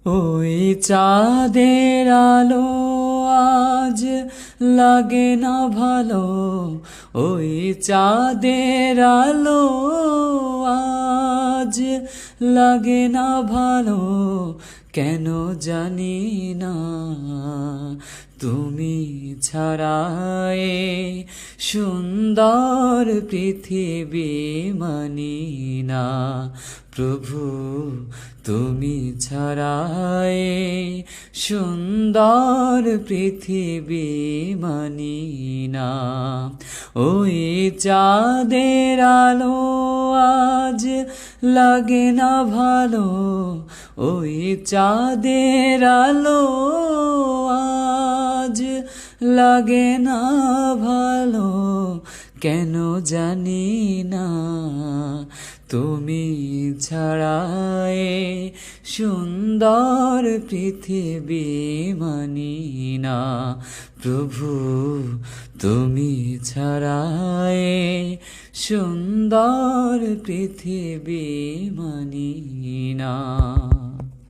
ওই চাঁদের আলো আজ লাগে না ভালো, ওই চাঁদের আলো আজ লাগে না ভালো, কেন জানি না। তুমি ছাড়া এ সুন্দর পৃথিবী মানি না। প্রভু তুমি ছাড়া এ সুন্দর পৃথিবী মানি না। ওই চাঁদের আলো আজ লাগে না ভালো, ওই চাঁদের আলো আজ লাগে না ভালো, কেন জানি না। তুমি ছাড়া এ সুন্দর পৃথিবী মানি না। প্রভু তুমি ছাড়া এ সুন্দর পৃথিবী মানি না।